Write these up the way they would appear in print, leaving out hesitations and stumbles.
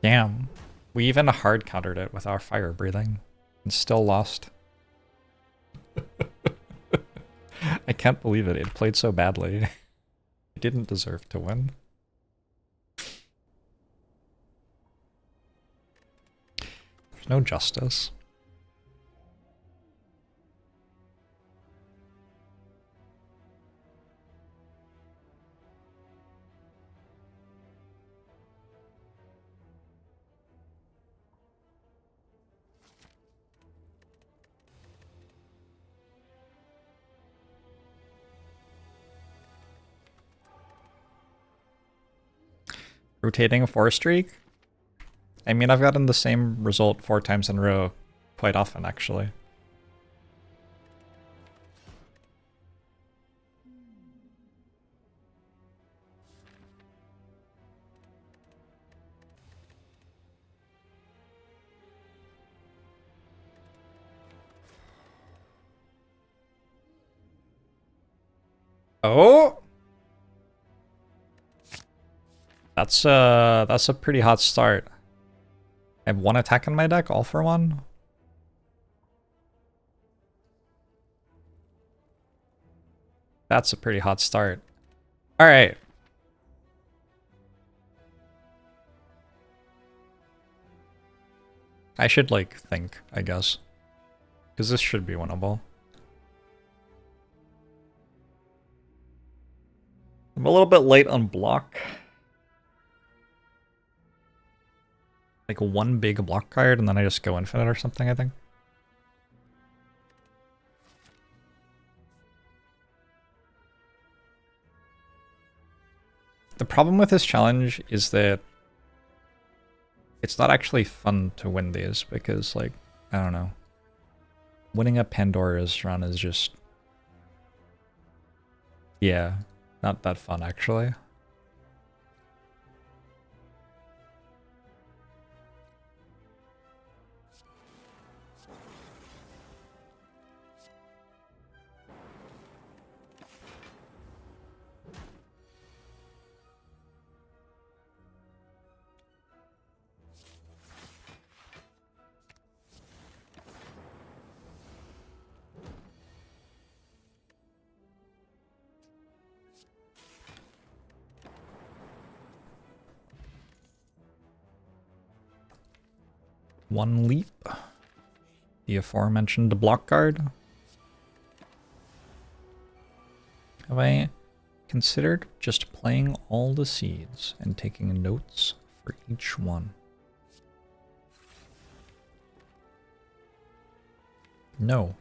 Damn. We even hard countered it with our fire breathing and still lost. I can't believe it. It played so badly. It didn't deserve to win. There's no justice. Rotating a 4 streak? I mean, I've gotten the same result 4 times in a row quite often, actually. Oh! That's a pretty hot start. I have 1 attack in my deck, all for 1. That's a pretty hot start. Alright. I should, like, think, I guess. Because this should be winnable. I'm a little bit late on block. Like 1 big block card, and then I just go infinite or something, I think. The problem with this challenge is that it's not actually fun to win these, because, like, I don't know. Winning a Pandora's run is just... yeah, not that fun, actually. One leap. The aforementioned block guard. Have I considered just playing all the seeds and taking notes for each one? No.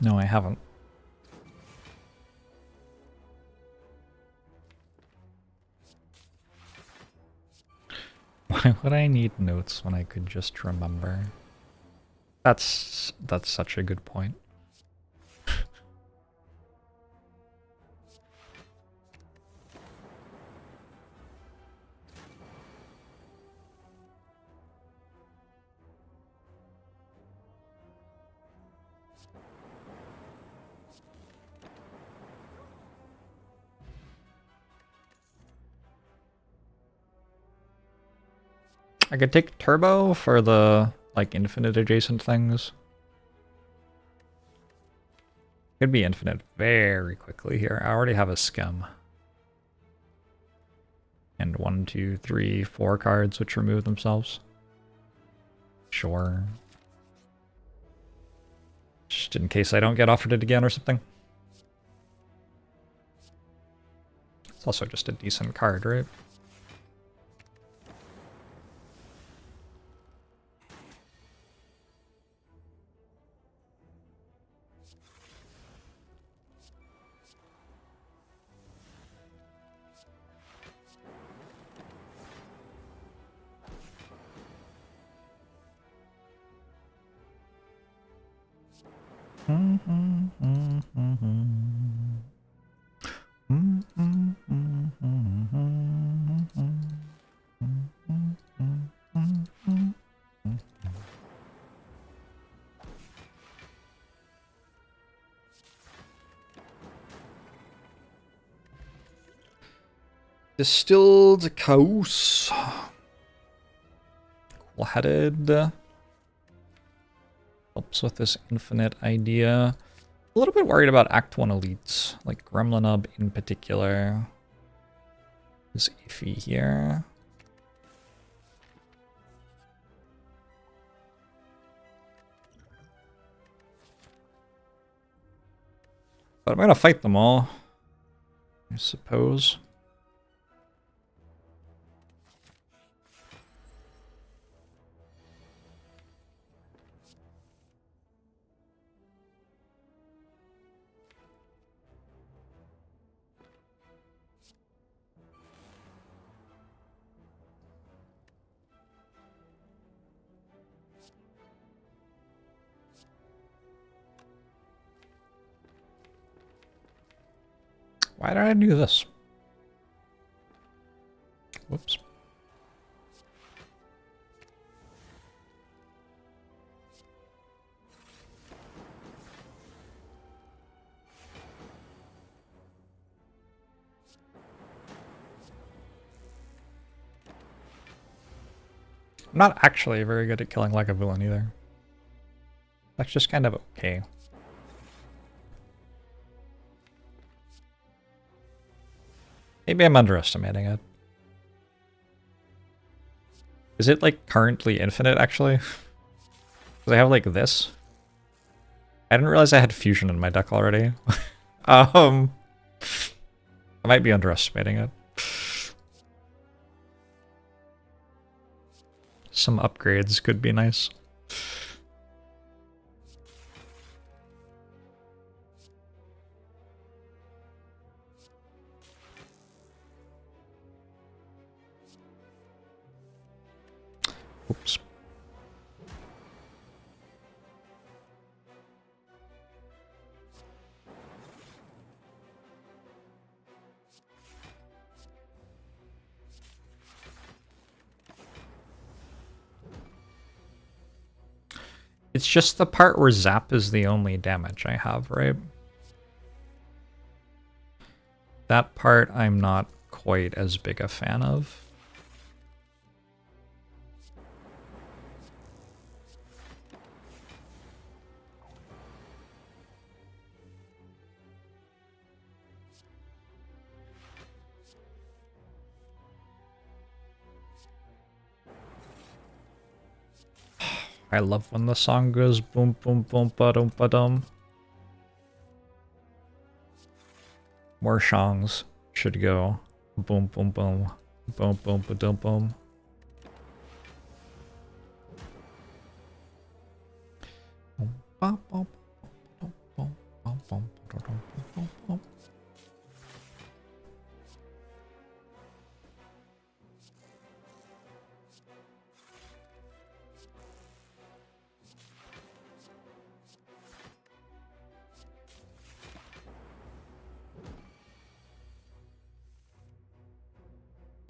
No, I haven't. Why would I need notes when I could just remember? That's such a good point. I could take turbo for the, like, infinite adjacent things. Could be infinite very quickly here. I already have a skim. And 1, 2, 3, 4 cards which remove themselves. Sure. Just in case I don't get offered it again or something. It's also just a decent card, right? Distilled Chaos. Cool-headed. Helps with this infinite idea. A little bit worried about Act 1 elites, like Gremlinub in particular. Is iffy here. But I'm gonna fight them all, I suppose. Why did I do this? Whoops. I'm not actually very good at killing like a villain either. That's just kind of okay. Maybe I'm underestimating it. Is it like currently infinite actually? Because I have like this. I didn't realize I had fusion in my deck already. I might be underestimating it. Some upgrades could be nice. Oops. It's just the part where Zap is the only damage I have, right? That part I'm not quite as big a fan of. I love when the song goes boom boom boom ba dum ba dum. More songs should go boom boom boom boom boom ba dum boom.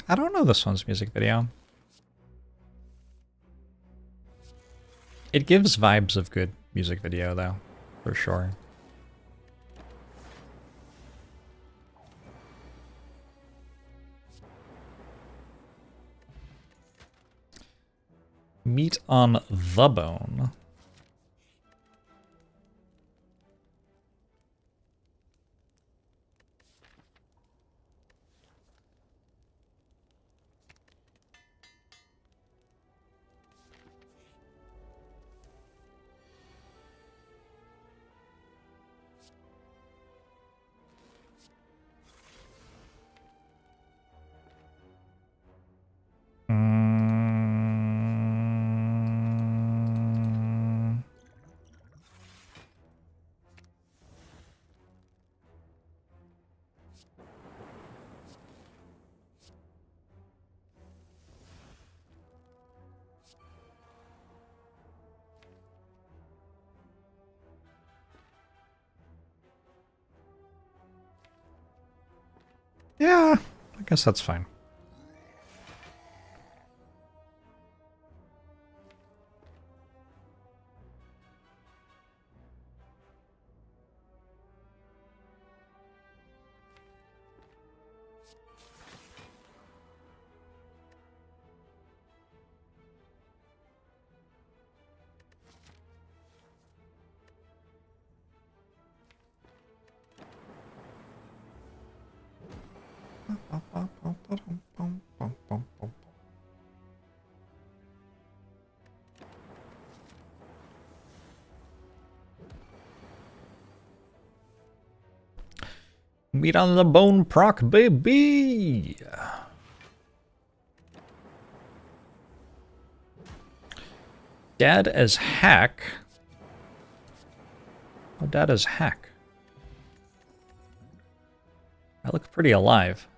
I don't know this one's music video. It gives vibes of good music video though, for sure. Meat on the bone. Yeah, I guess that's fine. Meat on the bone proc, baby! Dad as hack? Oh, Dad as hack. I look pretty alive.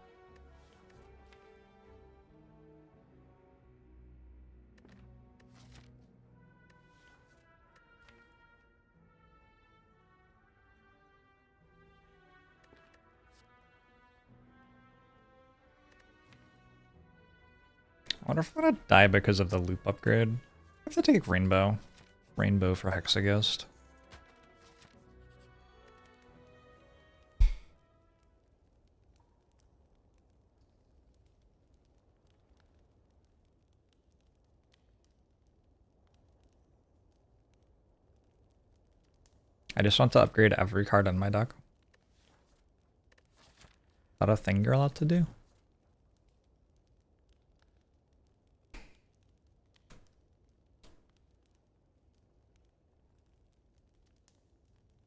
I wonder if I'm gonna die because of the loop upgrade. I have to take Rainbow. Rainbow for Hexaghost. I just want to upgrade every card in my deck. Is that a thing you're allowed to do?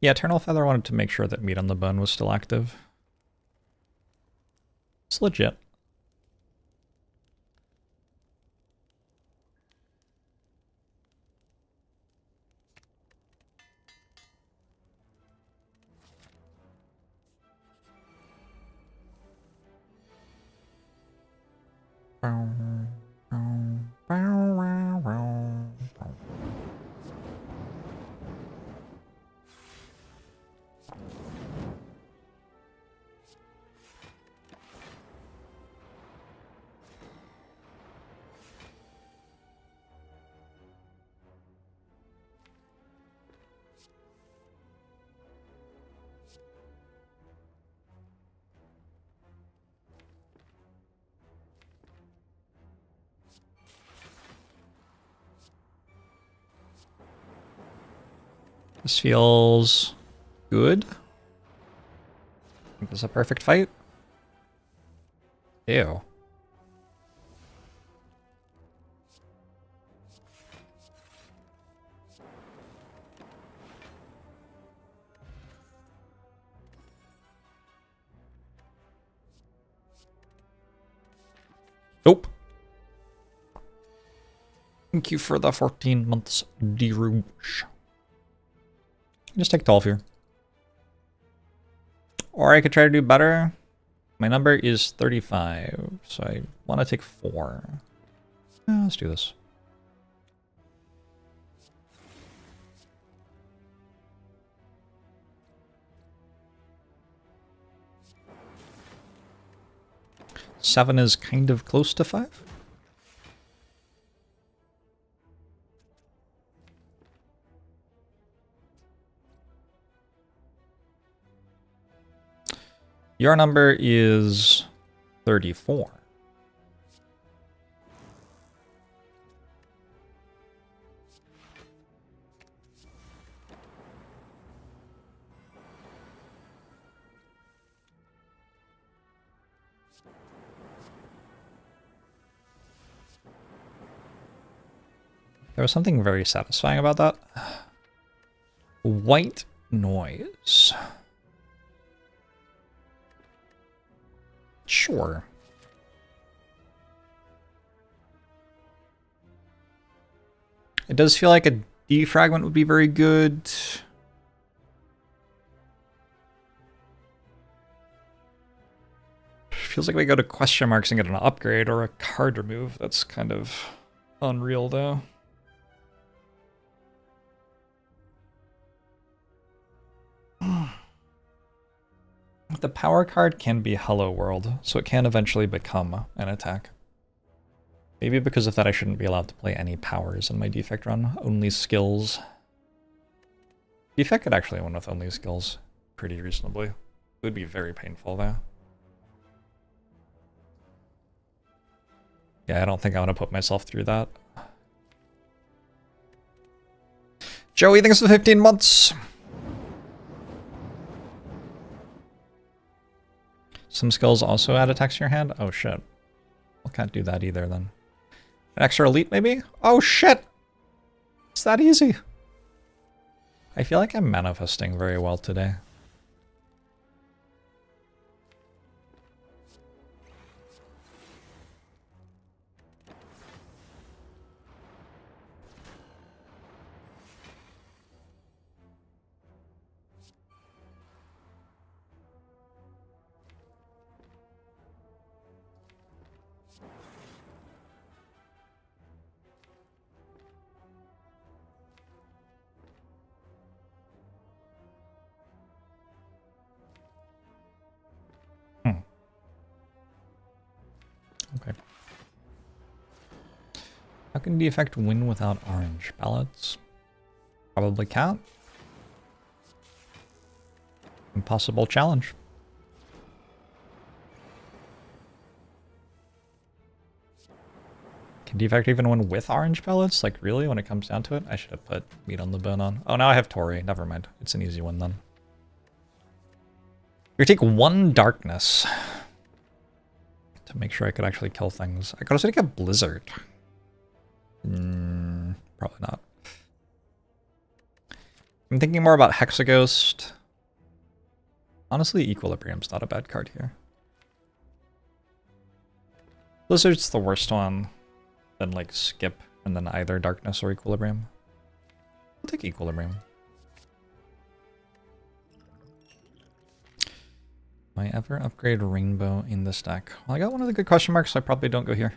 Yeah, Eternal Feather wanted to make sure that Meat on the Bone was still active. It's legit. This feels good. I think this is a perfect fight. Ew. Nope. Thank you for the 14 months, D-Rouge. Just take 12 here. Or I could try to do better. My number is 35, so I want to take 4. Let's do this. Seven is kind of close to 5. Your number is 34. There was something very satisfying about that. White noise. Sure. It does feel like a defragment would be very good. Feels like we go to question marks and get an upgrade or a card remove. That's kind of unreal though. The power card can be Hello World, so it can eventually become an attack. Maybe because of that I shouldn't be allowed to play any powers in my Defect run, only skills. Defect could actually win with only skills pretty reasonably. It would be very painful though. Yeah, I don't think I want to put myself through that. Joey, thanks for 15 months! Some skills also add attacks to your hand? Oh shit. Well, can't do that either then. An extra elite maybe? Oh shit! It's that easy. I feel like I'm manifesting very well today. Okay. How can Defect win without orange ballots? Probably can't. Impossible challenge. Can Defect even win with orange ballots? Like really, when it comes down to it? I should have put meat on the bone on. Oh, now I have Tori. Never mind. It's an easy one then. You take 1 darkness to make sure I could actually kill things. I could also take a blizzard. Probably not. I'm thinking more about Hexaghost. Honestly, Equilibrium's not a bad card here. Blizzard's the worst one. Then like skip and then either Darkness or Equilibrium. I'll take Equilibrium. Might I ever upgrade Rainbow in this deck? Well, I got one of the good question marks, so I probably don't go here.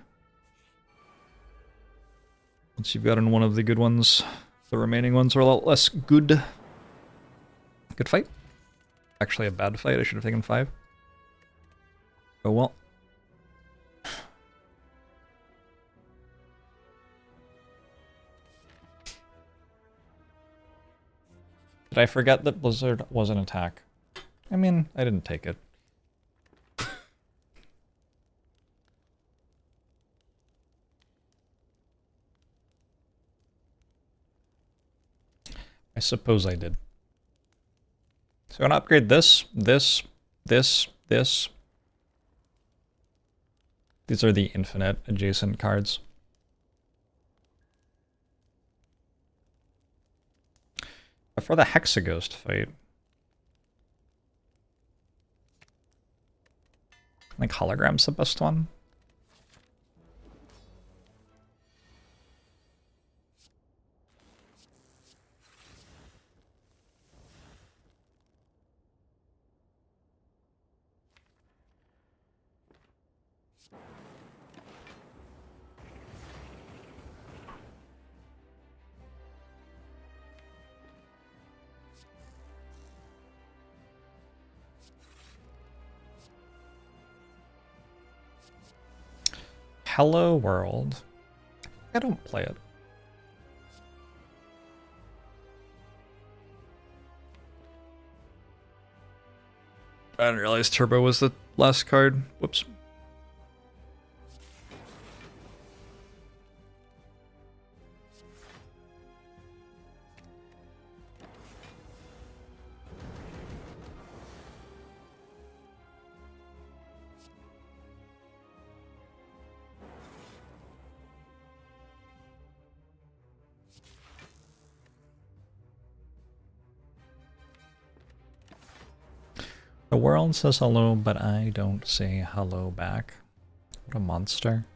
Once you've gotten one of the good ones, the remaining ones are a lot less good. Good fight. Actually a bad fight, I should have taken 5. Oh well. Did I forget that Blizzard was an attack? I mean, I didn't take it. I suppose I did. So I'm gonna upgrade this. These are the infinite adjacent cards. But for the Hexaghost fight, I think Hologram's the best one. Hello World. I don't play it. I didn't realize Turbo was the last card. Whoops. The world says hello, but I don't say hello back. What a monster.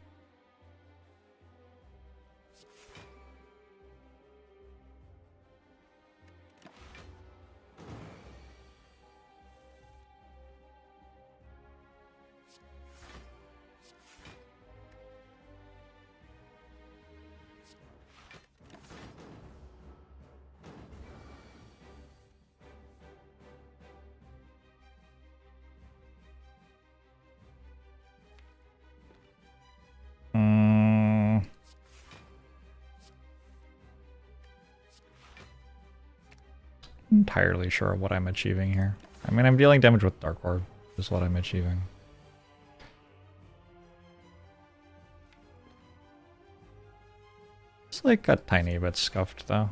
Entirely sure what I'm achieving here. I mean, I'm dealing damage with Dark Orb, is what I'm achieving. It's like a tiny bit scuffed, though.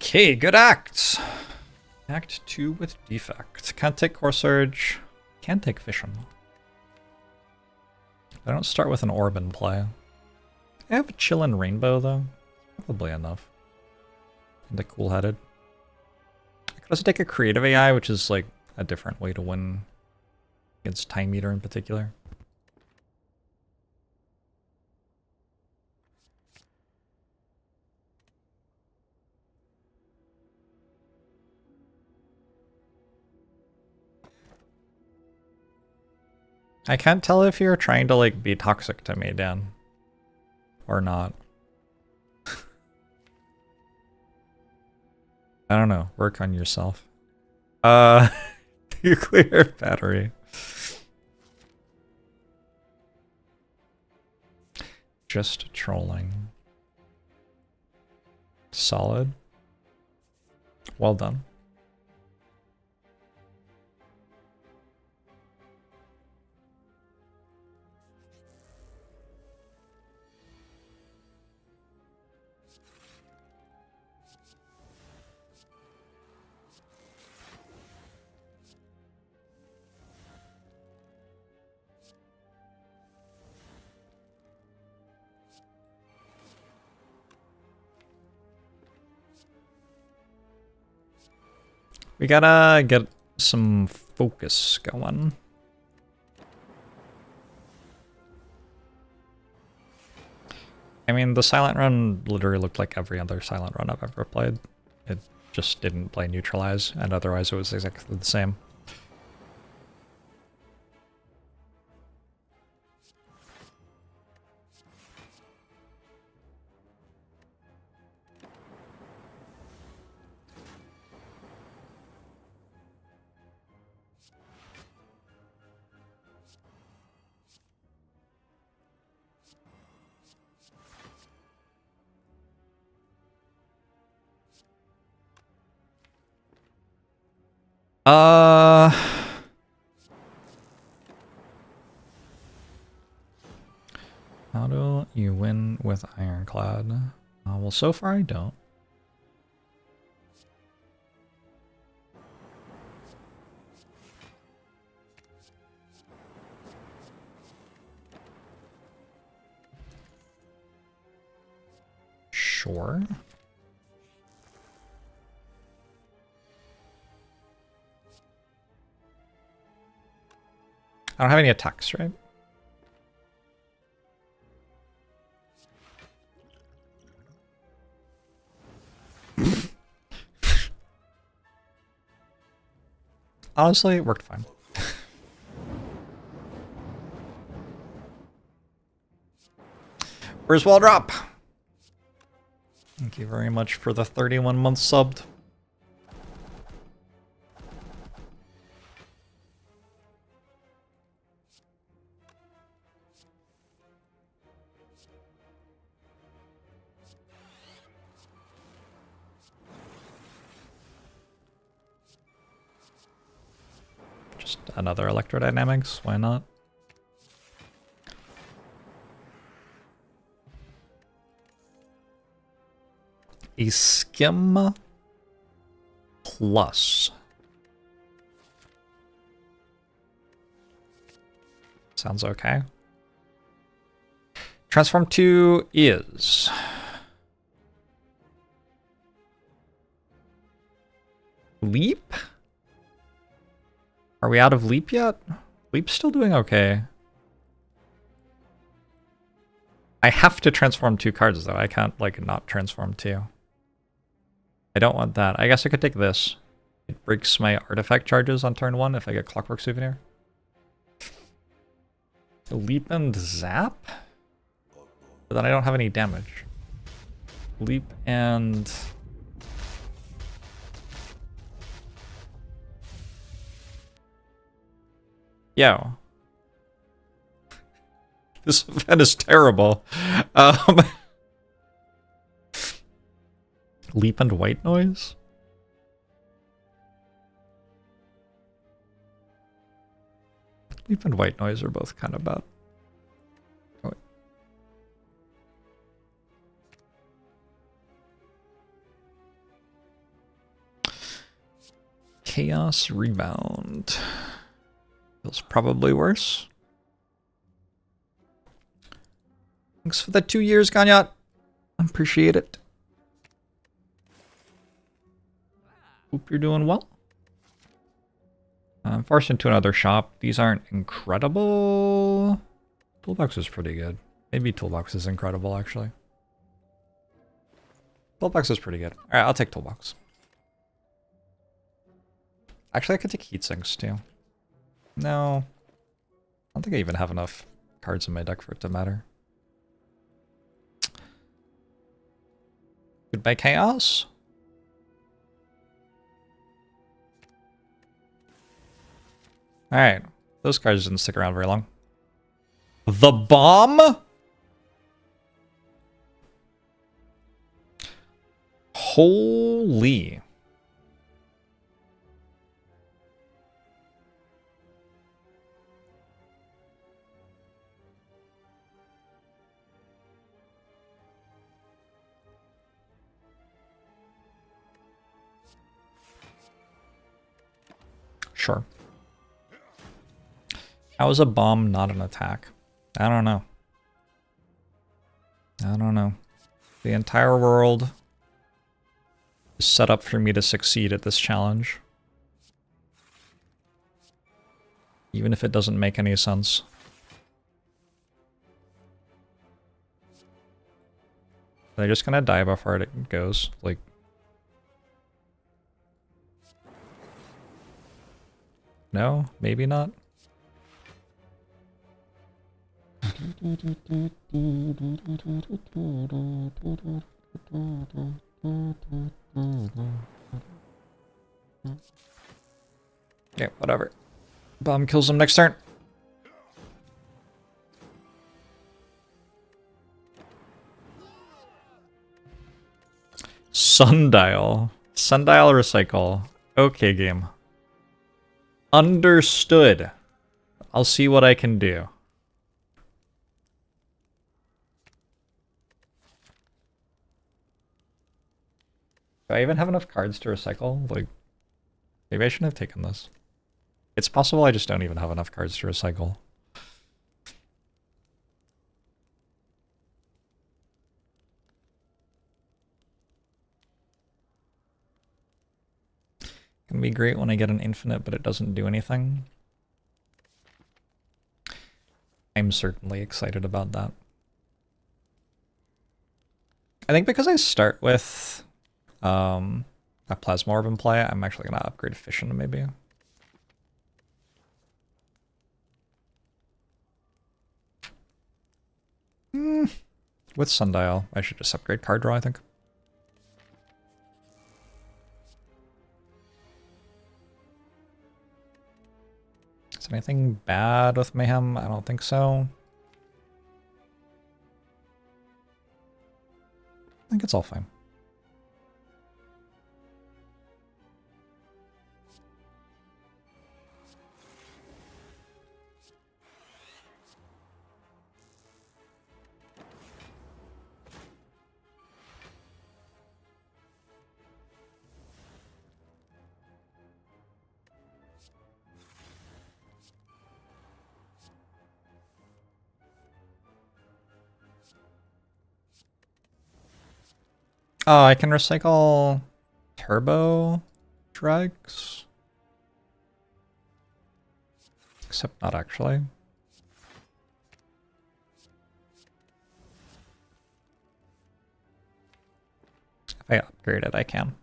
Okay, good acts. Act 2 with Defect. Can't take Core Surge. Can't take Vision. I don't start with an Orb in play. I have a Chillin' Rainbow though. Probably enough. And a Cool-Headed. I could also take a Creative AI, which is like a different way to win against Time Meter in particular. I can't tell if you're trying to like be toxic to me, Dan. Or not. I don't know. Work on yourself. Nuclear battery. Just trolling. Solid. Well done. We gotta get some focus going. I mean, the silent run literally looked like every other silent run I've ever played. It just didn't play neutralize, and otherwise it was exactly the same. How do you win with Ironclad? Well, so far I don't. Sure. I don't have any attacks, right? Honestly, it worked fine. Where's Wall Drop? Thank you very much for the 31 months subbed. Just another electrodynamics, why not? A skim plus. Sounds okay. Transform 2 is Leap? Are we out of Leap yet? Leap's still doing okay. I have to transform 2 cards though. I can't like not transform 2. I don't want that. I guess I could take this. It breaks my artifact charges on turn 1 if I get Clockwork Souvenir. Leap and Zap? But then I don't have any damage. Leap and... Yo. This event is terrible. Leap and White Noise? Leap and White Noise are both kind of bad. Oh, wait. Chaos Rebound. Feels probably worse. Thanks for the 2 years, Ganyot. Appreciate it. Hope you're doing well. I'm forced into another shop. These aren't incredible. Toolbox is pretty good. Maybe Toolbox is incredible, actually. Toolbox is pretty good. Alright, I'll take Toolbox. Actually, I could take Heatsinks, too. No. I don't think I even have enough cards in my deck for it to matter. Goodbye, Chaos. Alright. Those cards didn't stick around very long. The bomb? Holy. Sure. How is a bomb not an attack? I don't know. I don't know. The entire world is set up for me to succeed at this challenge. Even if it doesn't make any sense. They're just gonna die before it goes. Like... No? Maybe not? Yeah, whatever. Bomb kills him next turn. Sundial. Sundial recycle. Okay, game. Understood. I'll see what I can do. Do I even have enough cards to recycle? Like, maybe I shouldn't have taken this. It's possible I just don't even have enough cards to recycle. Can be great when I get an infinite, but it doesn't do anything. I'm certainly excited about that. I think because I start with a Plasma Orb in play, I'm actually going to upgrade Fission maybe. With Sundial, I should just upgrade card draw, I think. Is there anything bad with Mayhem? I don't think so. I think it's all fine. Oh, I can recycle Turbo Dregs? Except not actually. If I upgrade it, I can.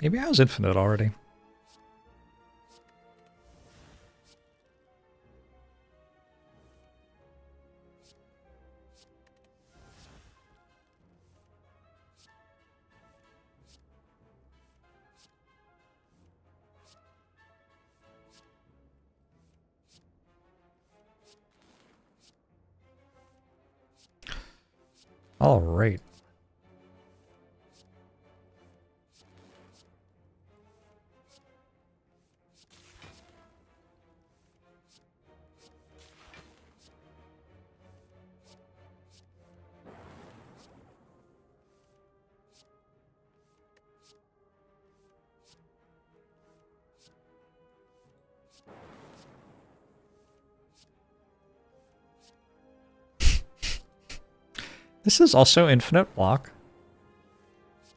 Maybe I was infinite already. All right. This is also infinite block.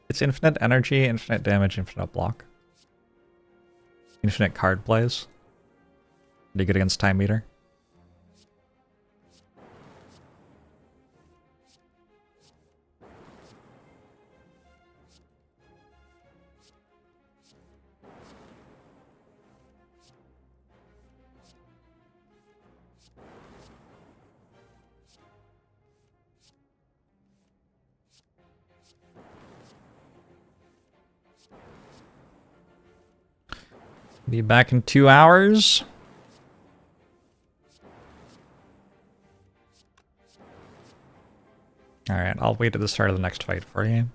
It's infinite energy, infinite damage, infinite block. Infinite card plays. Pretty good against Time Meter. Be back in 2 hours. Alright, I'll wait at the start of the next fight for you.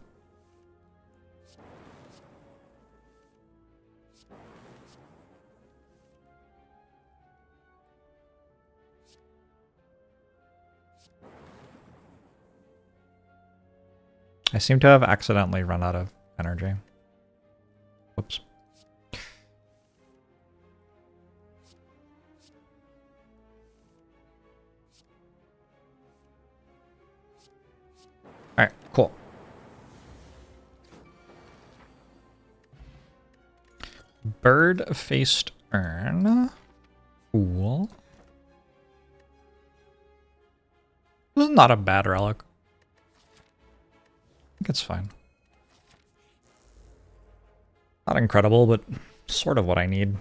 I seem to have accidentally run out of energy. Whoops. Alright, cool. Bird-faced urn. Cool. This is not a bad relic. I think it's fine. Not incredible, but sort of what I need.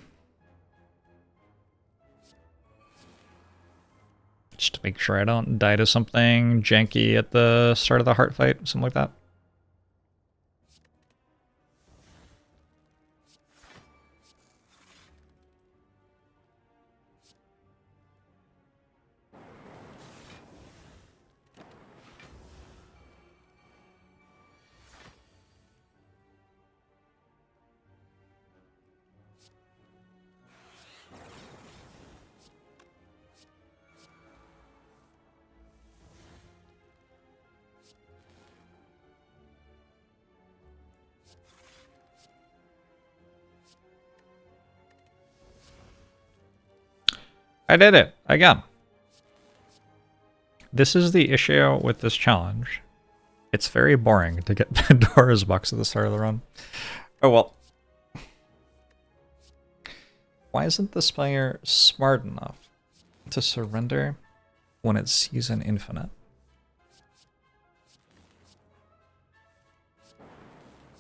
Just to make sure I don't die to something janky at the start of the heart fight, something like that. I did it again. This is the issue with this challenge. It's very boring to get Pandora's box at the start of the run. Oh well. Why isn't this player smart enough to surrender when it sees an infinite?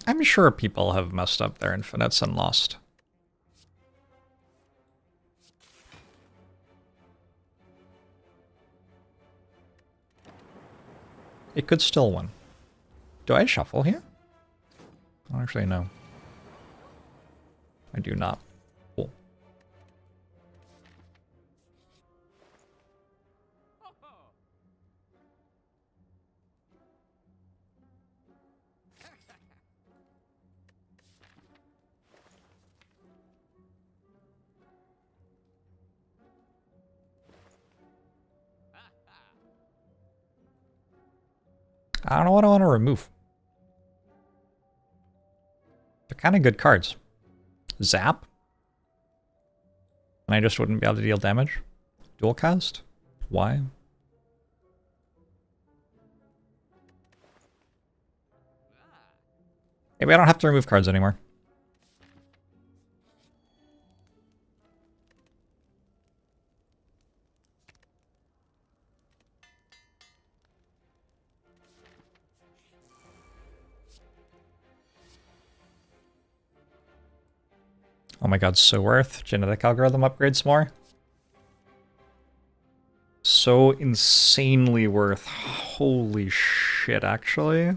I'm sure people have messed up their infinites and lost. It could still win. Do I shuffle here? I don't actually know. I do not. Cool. I don't know what I want to remove. They're kind of good cards. Zap. And I just wouldn't be able to deal damage. Dual cast? Why? Maybe I don't have to remove cards anymore. Oh my god, so worth. Genetic algorithm upgrades more. So insanely worth. Holy shit, actually.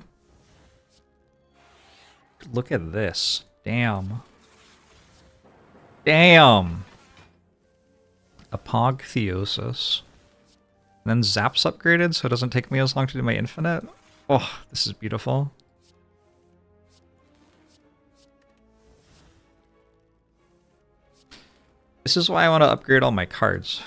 Look at this. Damn. Damn! Apogtheosis. And then Zap's upgraded, so it doesn't take me as long to do my infinite. Oh, this is beautiful. This is why I want to upgrade all my cards.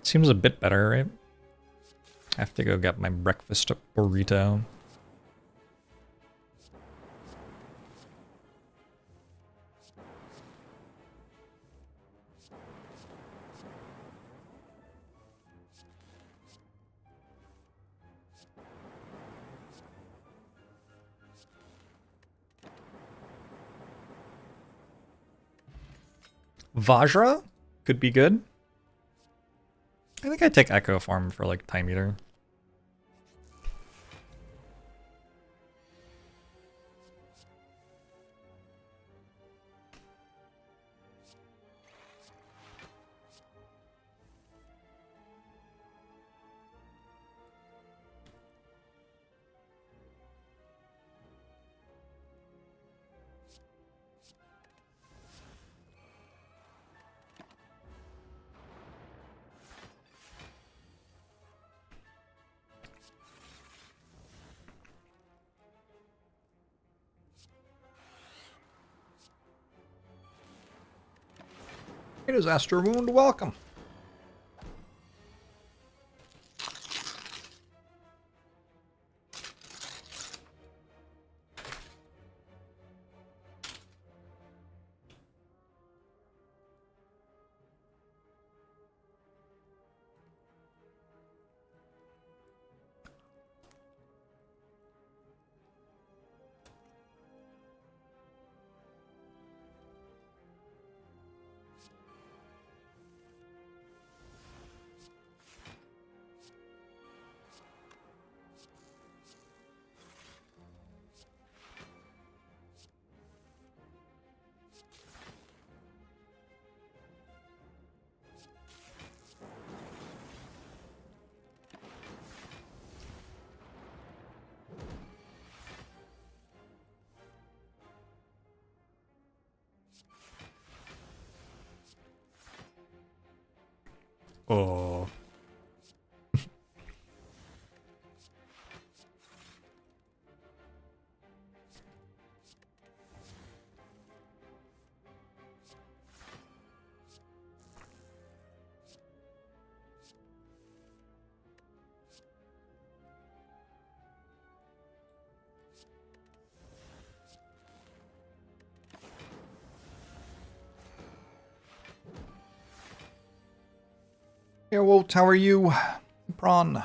Seems a bit better, right? I have to go get my breakfast burrito. Vajra could be good. I think I'd take Echo Form for like Time Eater. It is Astro Wound, welcome. Oh. Yeah, Walt, how are you? Prawn.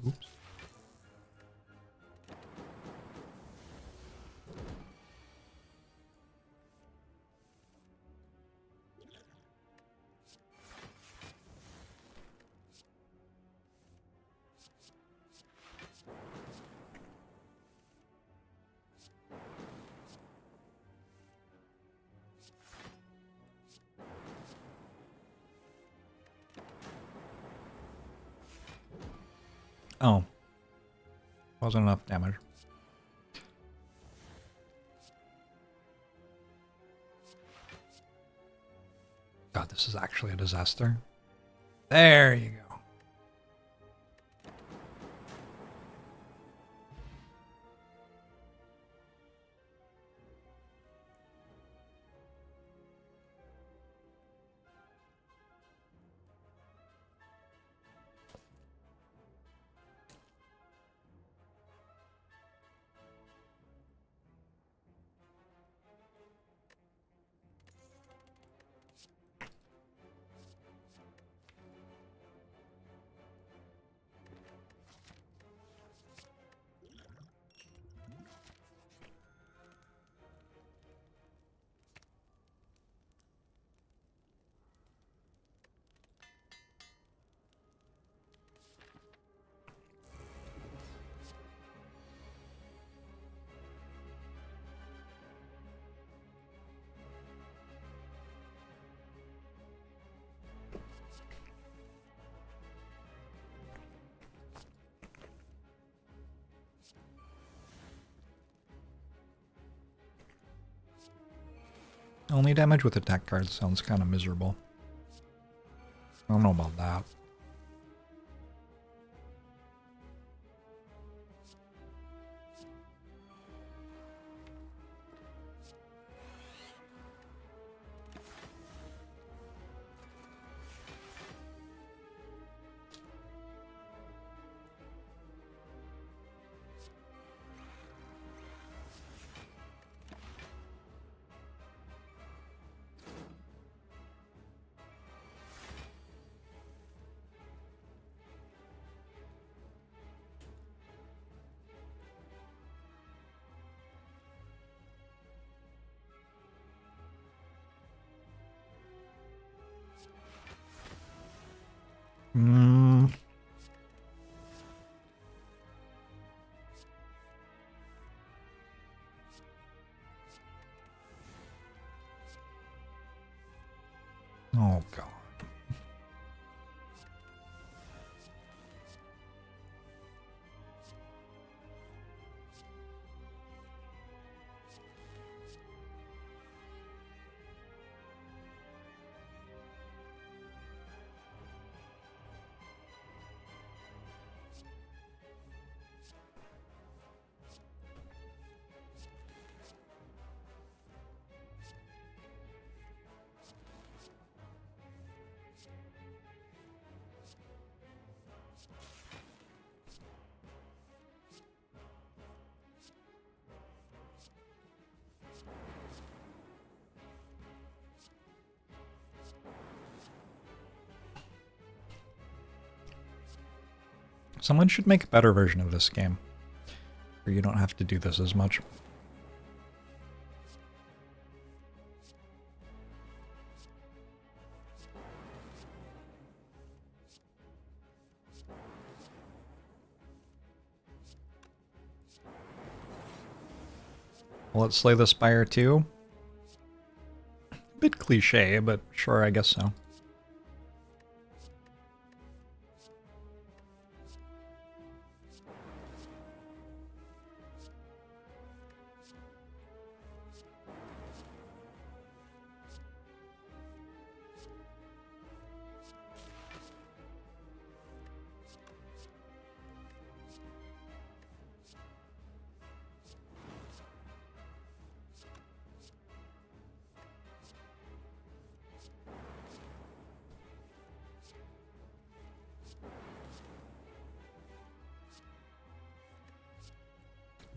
Oops. Oh. Wasn't enough damage. God, this is actually a disaster. There you go. Only damage with attack cards sounds kind of miserable. I don't know about that. Hmm. Oh god. Someone should make a better version of this game, where you don't have to do this as much. Let's slay the Spire too. A bit cliche, but sure, I guess so.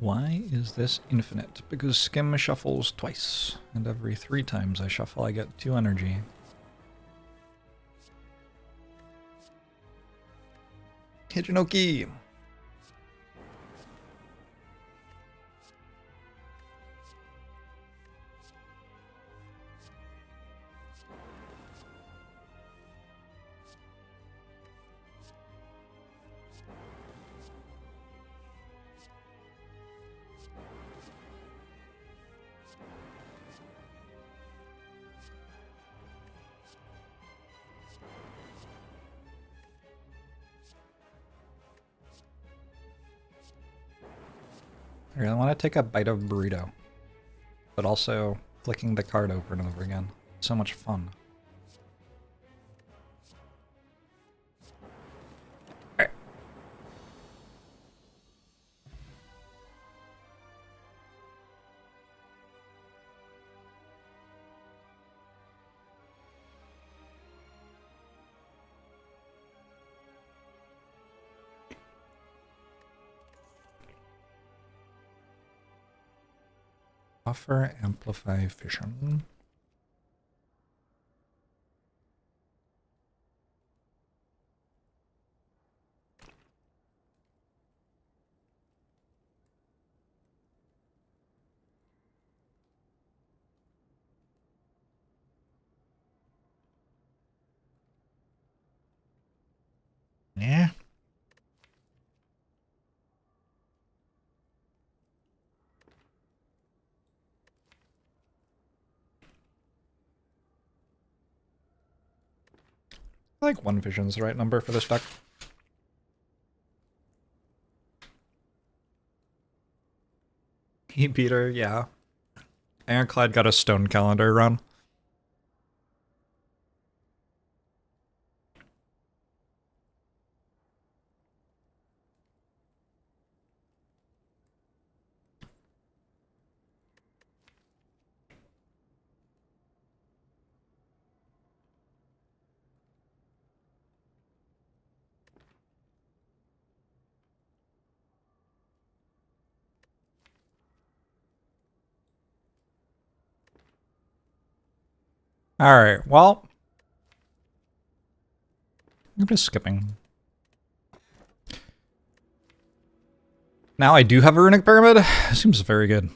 Why is this infinite? Because Skim shuffles twice, and every 3 times I shuffle I get 2 energy. Hijinoki! I really want to take a bite of burrito, but also flicking the card over and over again. So much fun. Alright. Buffer, amplify, fission. Yeah. I like 1 vision's the right number for this deck. He beat her, yeah. Ironclad got a stone calendar run. Alright, well. I'm just skipping. Now I do have a runic pyramid. Seems very good.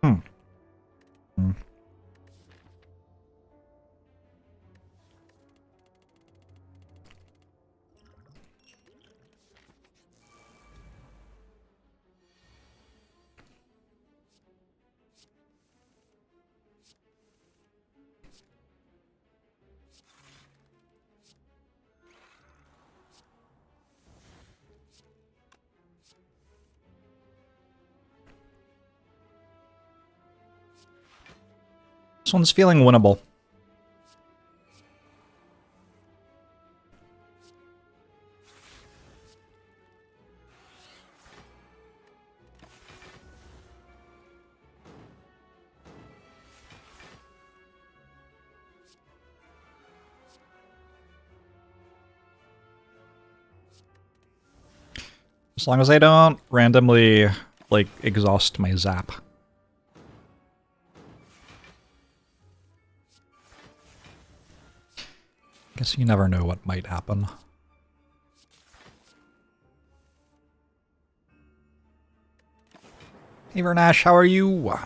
Hmm. This one's feeling winnable. As long as I don't randomly, like, exhaust my zap. Guess you never know what might happen. Hey Vernash, how are you?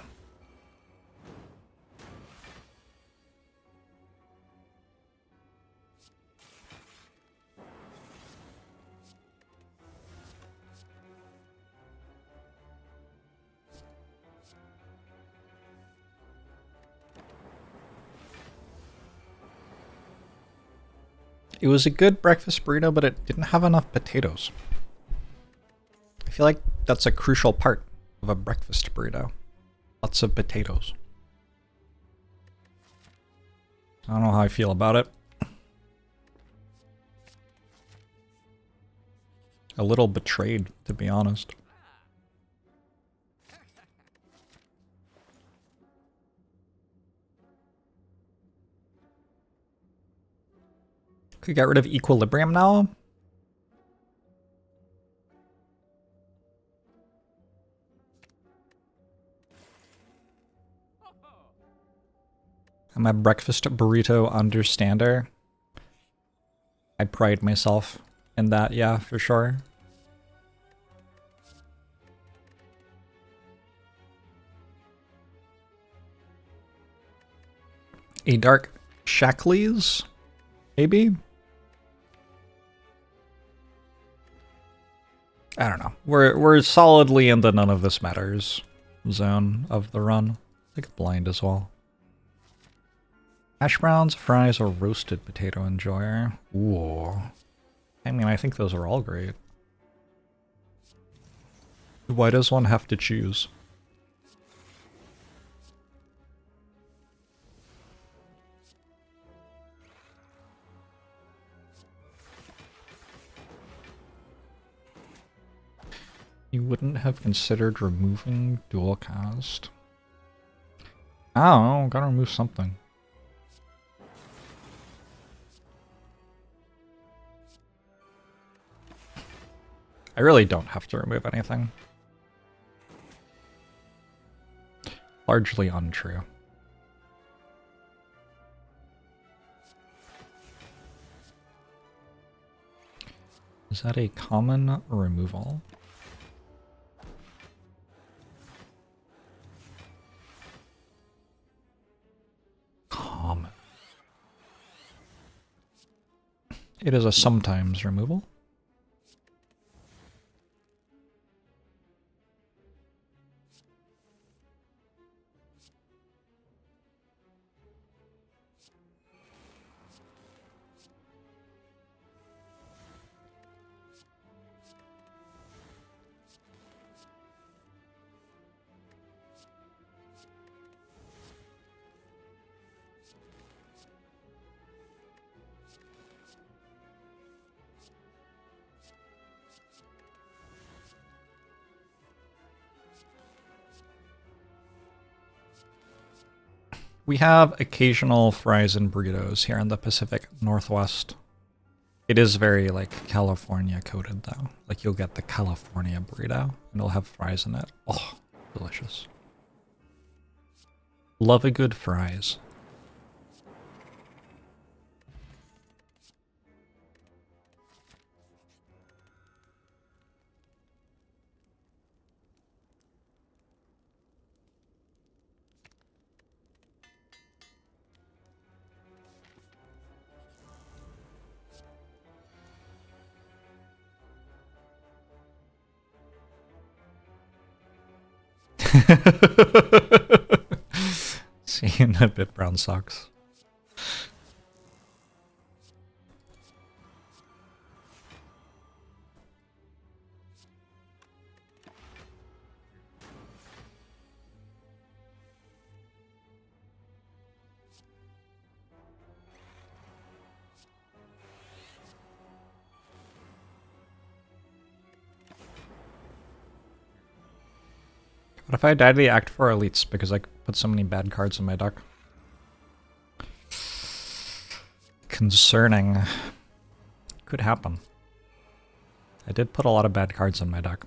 It was a good breakfast burrito, but it didn't have enough potatoes. I feel like that's a crucial part of a breakfast burrito. Lots of potatoes. I don't know how I feel about it. A little betrayed, to be honest. Could get rid of equilibrium now. I'm a breakfast burrito understander. I pride myself in that, yeah, for sure. A dark Shackley's. Maybe? I don't know. We're solidly in the none of this matters zone of the run. I think blind as well. Hash browns, fries, or roasted potato enjoyer. Ooh. I mean, I think those are all great. Why does one have to choose? You wouldn't have considered removing dual cast? Oh, gotta remove something. I really don't have to remove anything. Largely untrue. Is that a common removal? Common. It is a sometimes removal. We have occasional fries and burritos here in the Pacific Northwest. It is very, like, California coded, though. Like, you'll get the California burrito, and it'll have fries in it. Oh, delicious. Love a good fries. Seeing a bit brown sucks. What if I died the Act 4 elites because I put so many bad cards in my deck? Concerning. Could happen. I did put a lot of bad cards in my deck.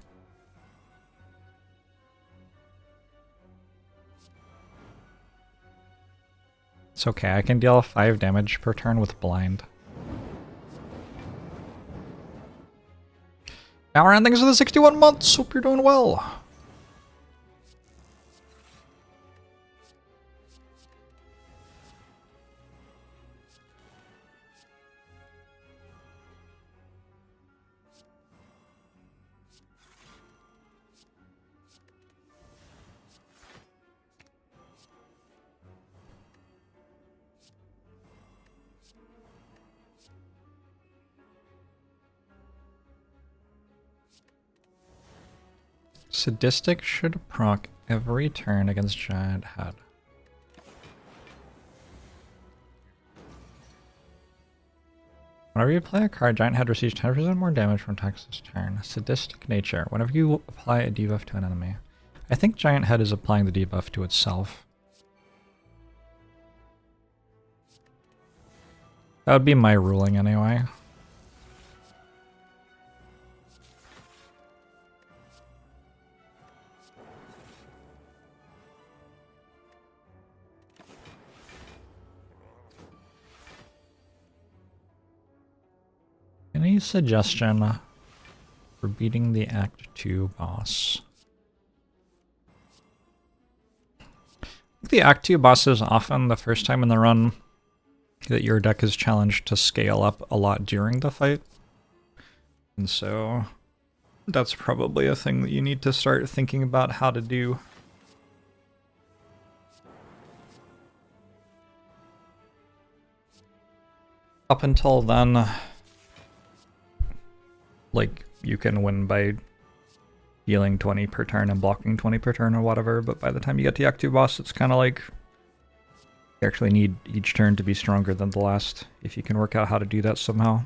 It's okay, I can deal 5 damage per turn with blind. Now we're ending to the 61 months. Hope you're doing well. Sadistic should proc every turn against Giant Head. Whenever you play a card, Giant Head receives 10% more damage from attacks this turn. Sadistic nature. Whenever you apply a debuff to an enemy. I think Giant Head is applying the debuff to itself. That would be my ruling anyway. Any suggestion for beating the Act 2 boss? The Act 2 boss is often the first time in the run that your deck is challenged to scale up a lot during the fight. And so that's probably a thing that you need to start thinking about how to do. Up until then, like, you can win by healing 20 per turn and blocking 20 per turn or whatever, but by the time you get to Act 2 boss, it's kind of like you actually need each turn to be stronger than the last, if you can work out how to do that somehow.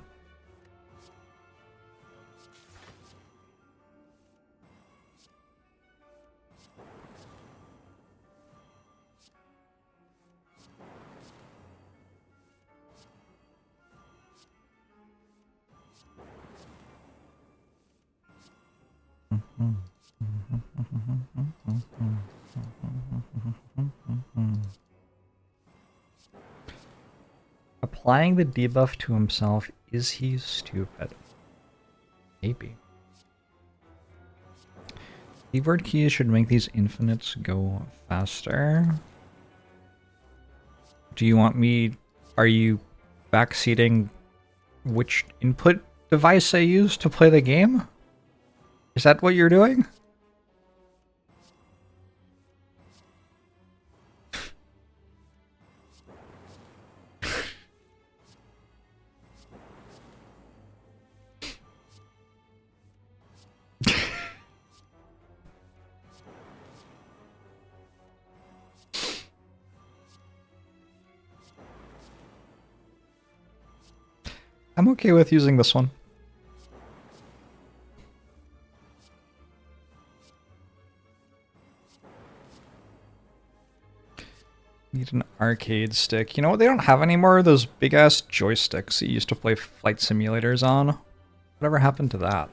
Applying the debuff to himself, is he stupid? Maybe. Keyboard keys should make these infinites go faster. Do you want me... Are you backseating which input device I use to play the game? Is that what you're doing? I'm okay with using this one. Need an arcade stick. You know what they don't have anymore? Those big-ass joysticks that you used to play flight simulators on. Whatever happened to that?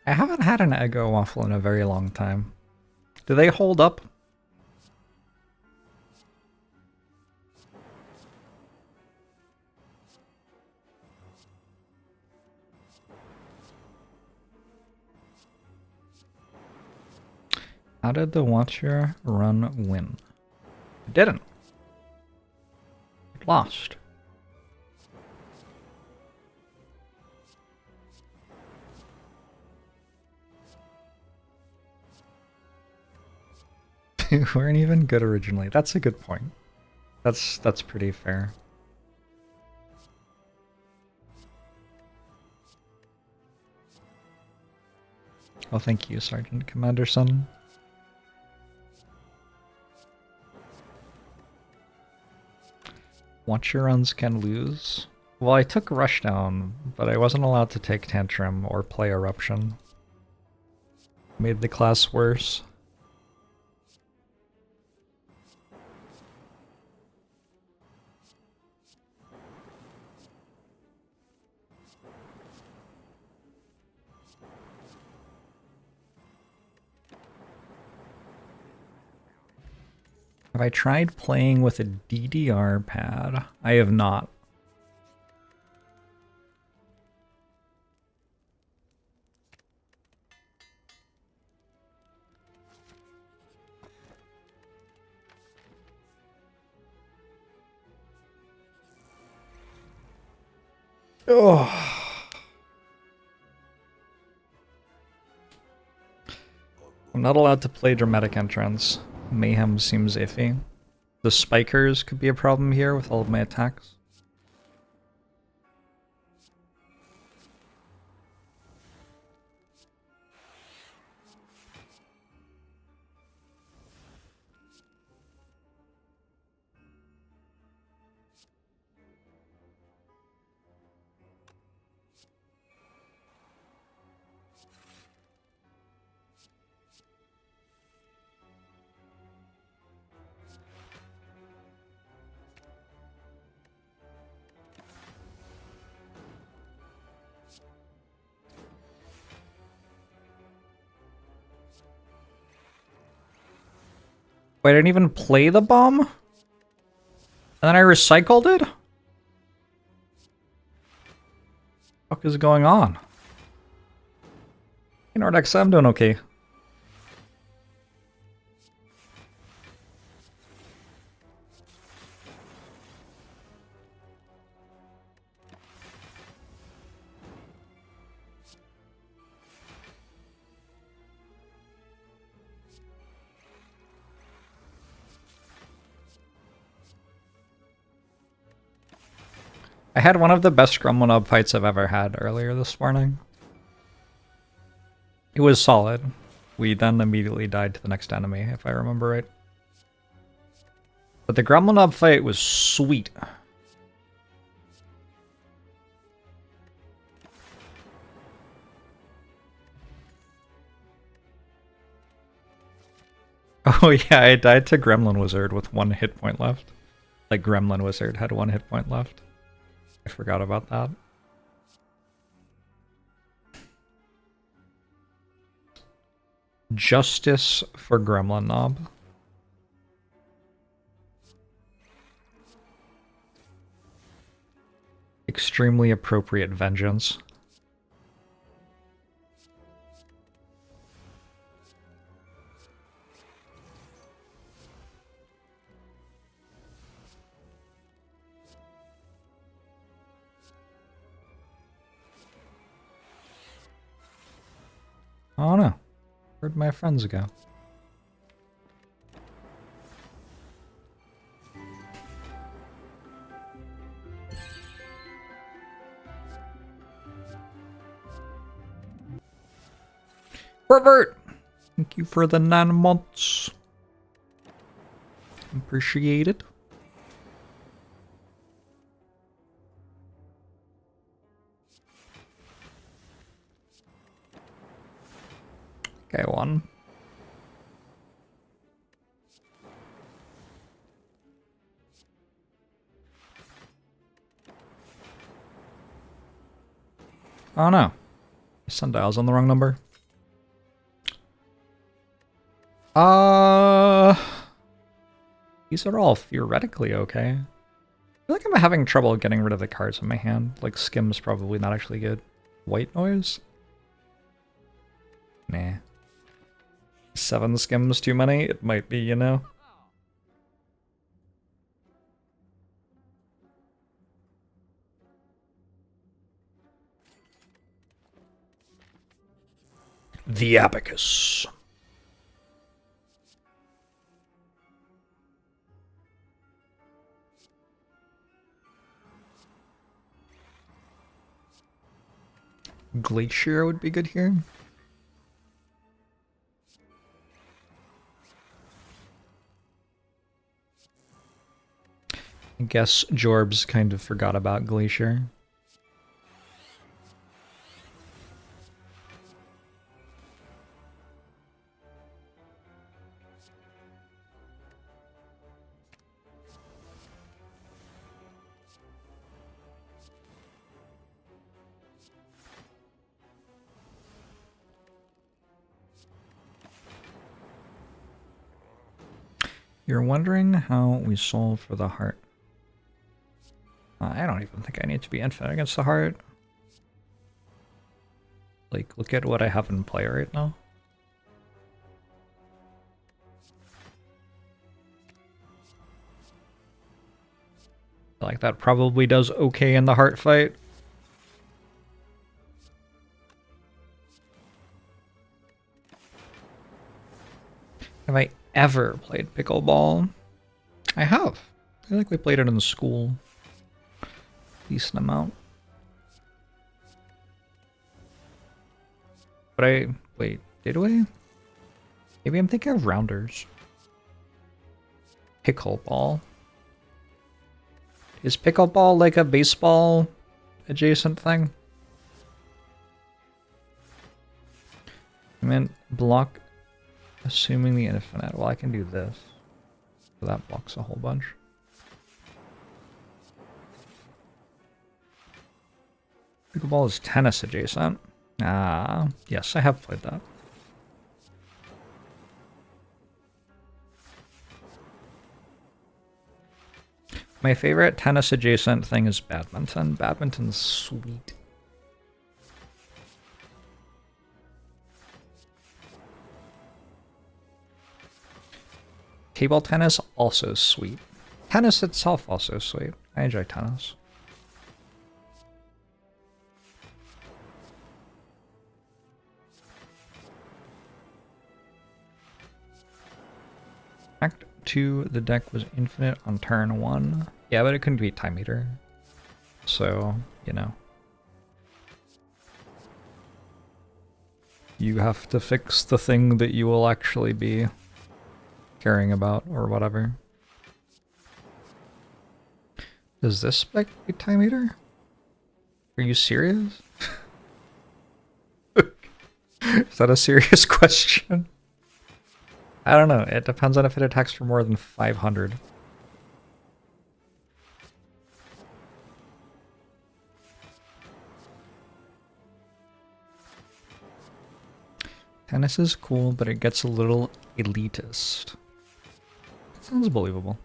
I haven't had an Eggo waffle in a very long time. Do they hold up? How did the Watcher run win? It didn't. It lost. We weren't even good originally. That's a good point. That's pretty fair. Oh, thank you, Sergeant Commanderson. Watcher runs can lose. Well, I took Rushdown, but I wasn't allowed to take Tantrum or play Eruption. Made the class worse. Have I tried playing with a DDR pad? I have not. Oh. I'm not allowed to play Dramatic Entrance. Mayhem seems iffy. The spikers could be a problem here with all of my attacks. Wait, I didn't even play the bomb? And then I recycled it? What the fuck is going on? Hey, Nordex, I'm doing okay. I had one of the best Grumblenob fights I've ever had earlier this morning. It was solid. We then immediately died to the next enemy, if I remember right. But the Grumblenob fight was sweet. Oh yeah, I died to Gremlin Wizard with 1 hit point left. Like Gremlin Wizard had 1 hit point left. I forgot about that. Justice for Gremlinob. Extremely appropriate vengeance. Oh no. Where'd my friends go? Pervert! Thank you for the 9 months. Appreciate it. Okay, 1. Oh no. Sundial's on the wrong number. These are all theoretically okay. I feel like I'm having trouble getting rid of the cards in my hand. Like Skim's probably not actually good. White noise? Nah. 7 Skims too many? It might be, you know? The Abacus. Glacier would be good here. I guess Jorbs kind of forgot about Glacier. You're wondering how we solve for the heart. I don't even think I need to be infinite against the heart. Like, look at what I have in play right now. Like, that probably does okay in the heart fight. Have I ever played pickleball? I have. I feel like we played it in school. Decent amount. But wait, did we? Maybe I'm thinking of rounders. Pickleball. Is pickleball like a baseball adjacent thing? I meant block assuming the infinite. Well, I can do this. So that blocks a whole bunch. Pickleball is tennis adjacent. Ah, yes, I have played that. My favorite tennis adjacent thing is badminton. Badminton's sweet. Table tennis also sweet. Tennis itself also sweet. I enjoy tennis. Act 2, the deck was infinite on turn 1. Yeah, but it couldn't beat Time Eater. So, you know. You have to fix the thing that you will actually be caring about, or whatever. Does this spec beat Time Eater? Are you serious? Is that a serious question? I don't know. It depends on if it attacks for more than 500. Tennis is cool, but it gets a little elitist. That sounds believable.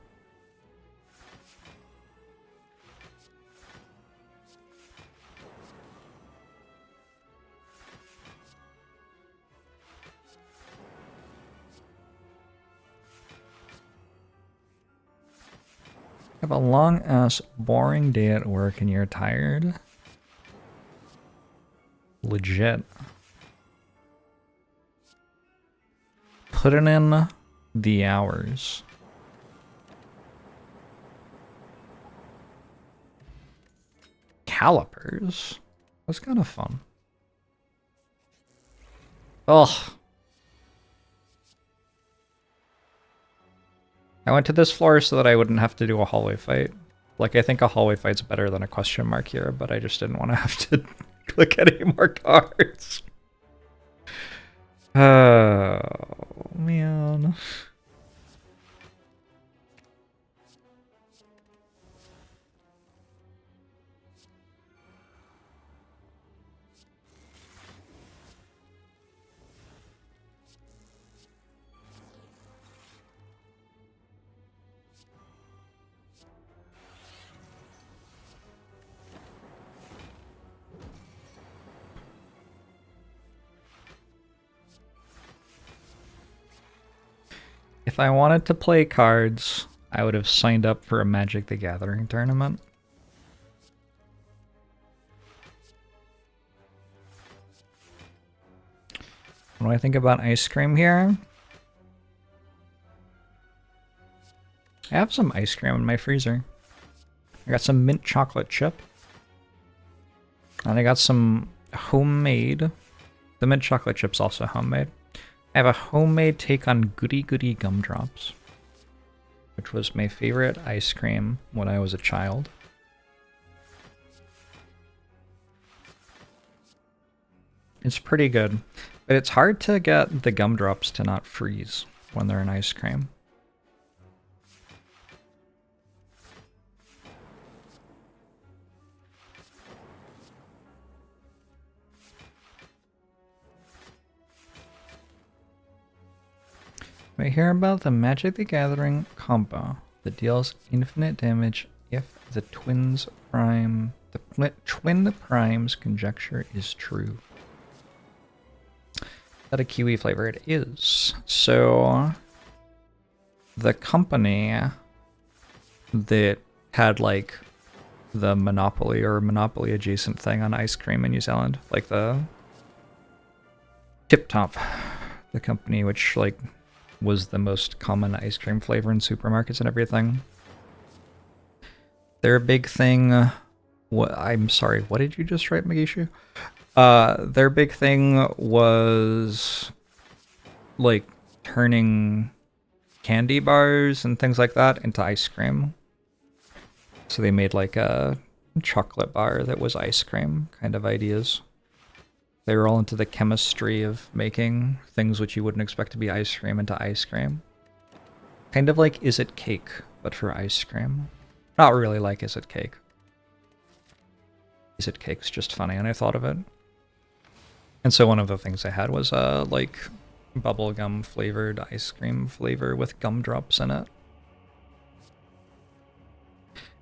Have a long-ass, boring day at work and you're tired? Legit. Putting in the hours. Calipers? That's kind of fun. Ugh. I went to this floor so that I wouldn't have to do a hallway fight. Like, I think a hallway fight's better than a question mark here, but I just didn't want to have to click any more cards. Oh, man. If I wanted to play cards, I would have signed up for a Magic the Gathering tournament. What do I think about ice cream here? I have some ice cream in my freezer. I got some mint chocolate chip. And I got some homemade. The mint chocolate chip's also homemade. I have a homemade take on Goody Goody Gumdrops, which was my favorite ice cream when I was a child. It's pretty good, but it's hard to get the gumdrops to not freeze when they're in ice cream. We hear about the Magic the Gathering combo that deals infinite damage if the twin primes conjecture is true. Is that a kiwi flavor? It is. So the company that had like the Monopoly or Monopoly adjacent thing on ice cream in New Zealand, like the Tip Top, the company which like was the most common ice cream flavor in supermarkets and everything. Their big thing, I'm sorry, what did you just write, Magishu? Their big thing was like turning candy bars and things like that into ice cream. So they made like a chocolate bar that was ice cream kind of ideas. They were all into the chemistry of making things which you wouldn't expect to be ice cream into ice cream. Kind of like Is It Cake, but for ice cream. Not really like Is It Cake. Is It Cake's just funny, and I thought of it. And so one of the things I had was like bubblegum flavored ice cream flavor with gumdrops in it.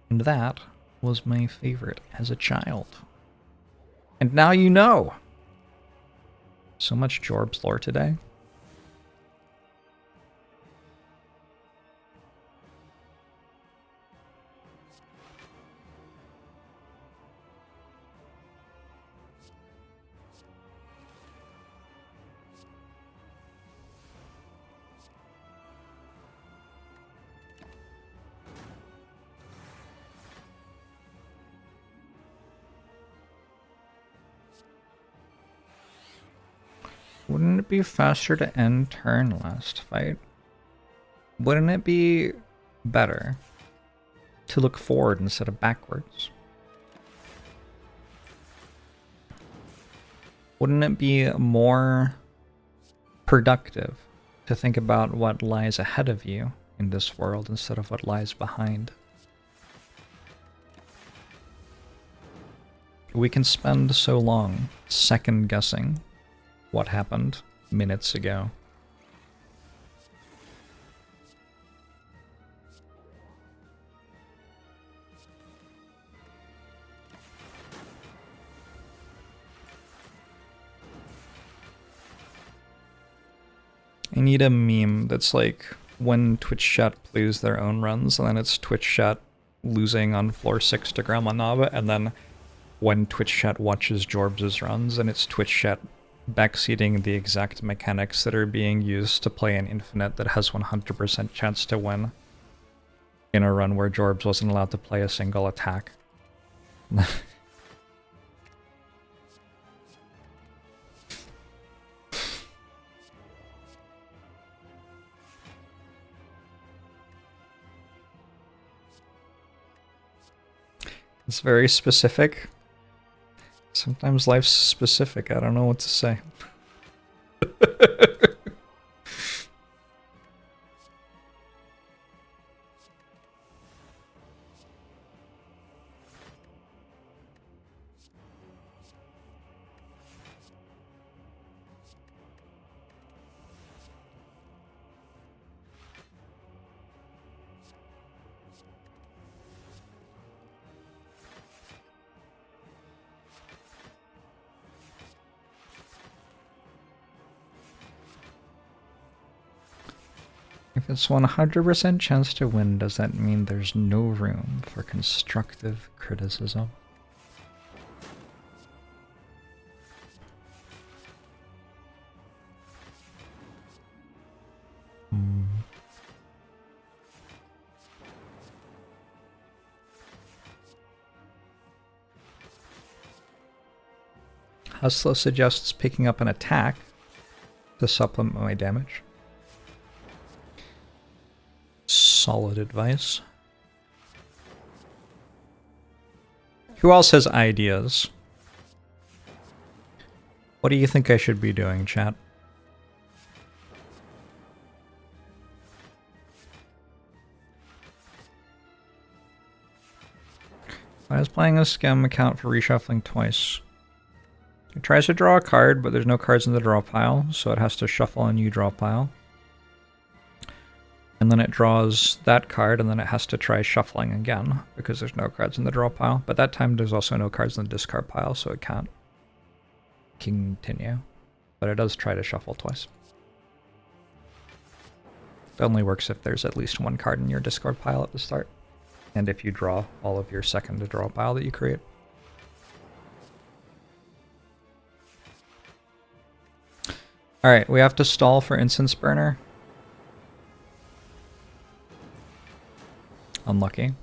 And that was my favorite as a child. And now you know! So much Jorbs lore today. Wouldn't it be faster to end turn last fight? Wouldn't it be better to look forward instead of backwards? Wouldn't it be more productive to think about what lies ahead of you in this world instead of what lies behind? We can spend so long second guessing what happened minutes ago. I need a meme that's like when Twitch chat plays their own runs, and then it's Twitch chat losing on floor 6 to Grandma Nava, and then when Twitch chat watches Jorbs' runs, and it's Twitch chat backseating the exact mechanics that are being used to play an infinite that has 100% chance to win in a run where Jorbs wasn't allowed to play a single attack. It's very specific. Sometimes life's specific, I don't know what to say. If it's 100% chance to win, does that mean there's no room for constructive criticism? Hustler suggests picking up an attack to supplement my damage. Solid advice. Who else has ideas? What do you think I should be doing, chat? I was playing a scam account for reshuffling twice. It tries to draw a card, but there's no cards in the draw pile, so it has to shuffle a new draw pile. And then it draws that card, and then it has to try shuffling again, because there's no cards in the draw pile. But that time there's also no cards in the discard pile, so it can't continue. But it does try to shuffle twice. It only works if there's at least one card in your discard pile at the start, and if you draw all of your second to draw pile that you create. Alright, we have to stall for Incense Burner. Unlucky.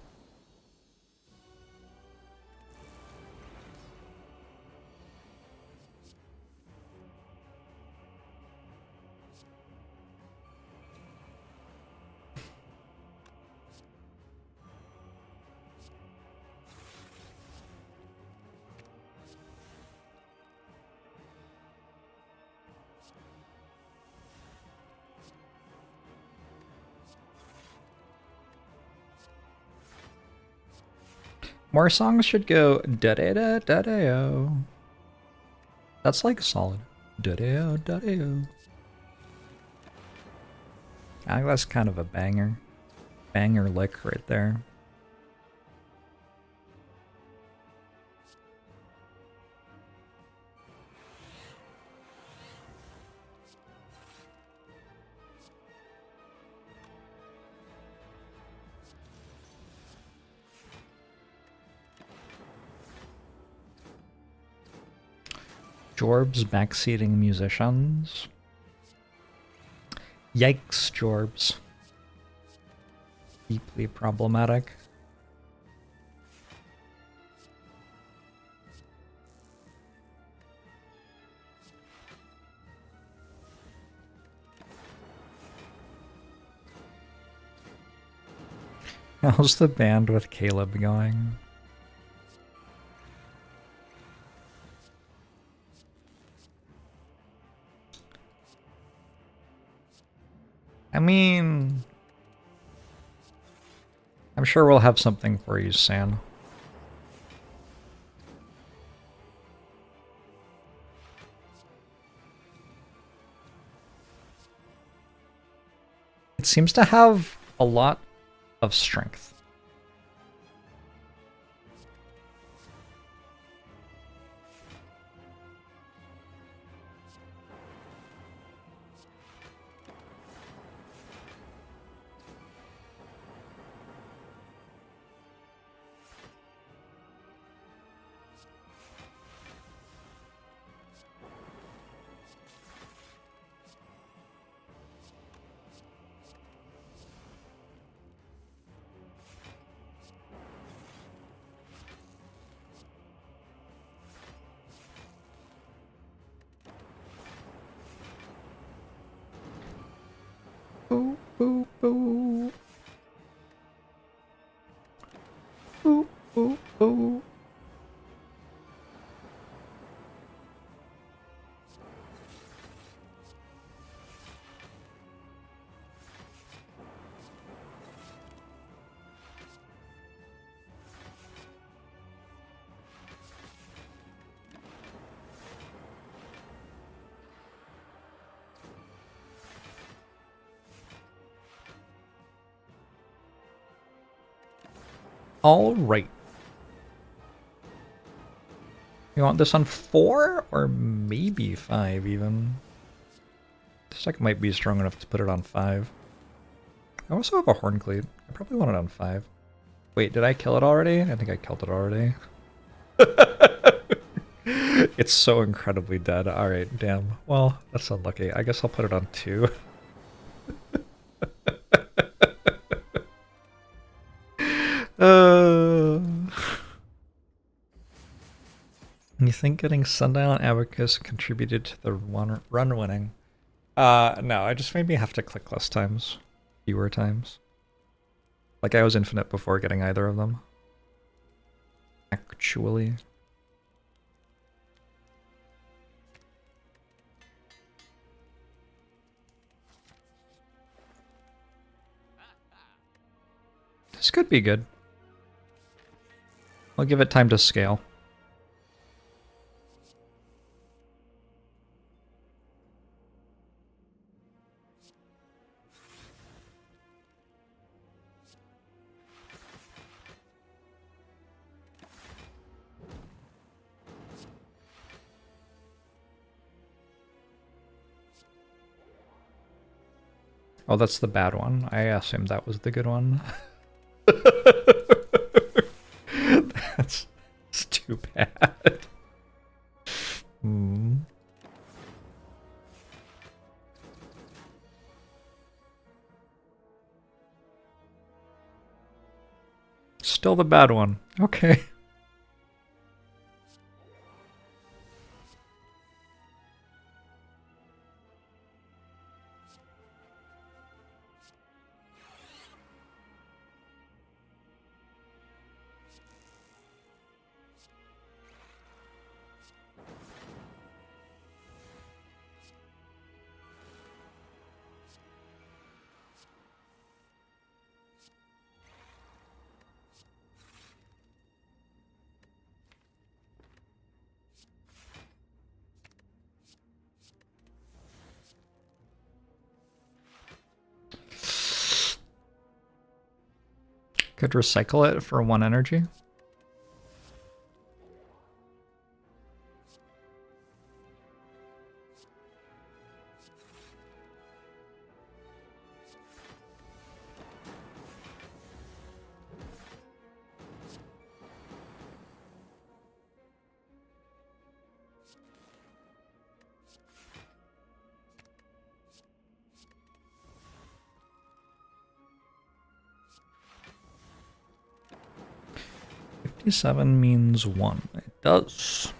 More songs should go da-da-da-da-da-o. That's like solid. Da-da-da-da-o. I think that's kind of a banger. Banger lick right there. Jorbs backseating musicians. Yikes, Jorbs. Deeply problematic. How's the band with Caleb going? I mean, I'm sure we'll have something for you, Sam. It seems to have a lot of strength. Boo, boo, boo. Boo, boo, boo. All right. You want this on 4 or maybe 5 even? This deck might be strong enough to put it on 5. I also have a Horncleave. I probably want it on 5. Wait, did I kill it already? I think I killed it already. It's so incredibly dead. Alright, damn. Well, that's unlucky. I guess I'll put it on 2. You think getting Sundial and Abacus contributed to the run winning? No, it just made me have to click less times. Fewer times. Like I was infinite before getting either of them. Actually. This could be good. I'll give it time to scale. Oh, that's the bad one. I assumed that was the good one. That's too bad. Hmm. Still the bad one. Okay. Could recycle it for 1 energy. 57 means 1. It does.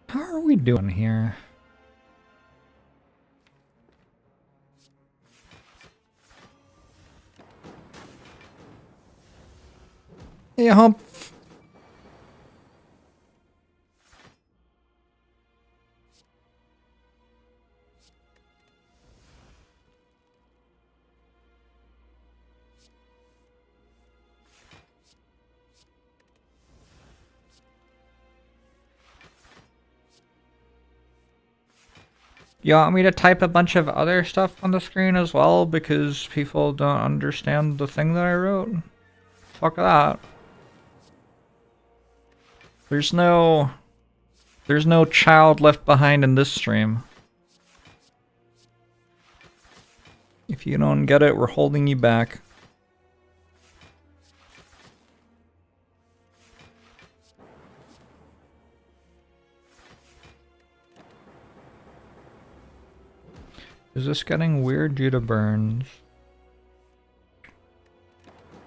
How are we doing here? Hey, Hump. You want me to type a bunch of other stuff on the screen as well because people don't understand the thing that I wrote? Fuck that. There's no child left behind in this stream. If you don't get it, we're holding you back. Is this getting weird due to burns?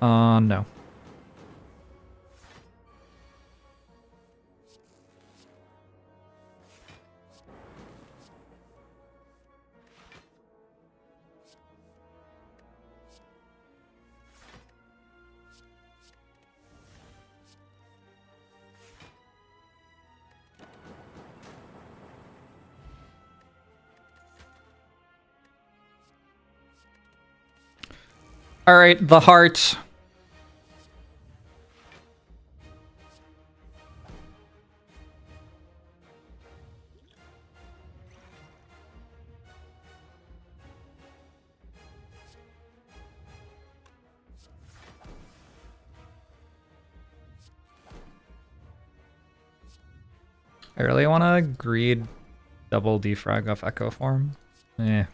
No. All right, the heart. I really want to greed double defrag off Echo Form. Eh.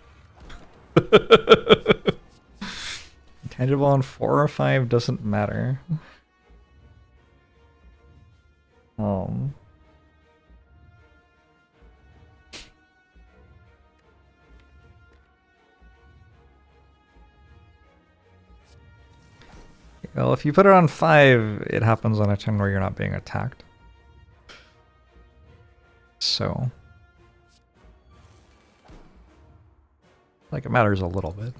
Tangible on 4 or 5 doesn't matter. Um. Well, if you put it on 5, it happens on a turn where you're not being attacked. So, like, it matters a little bit.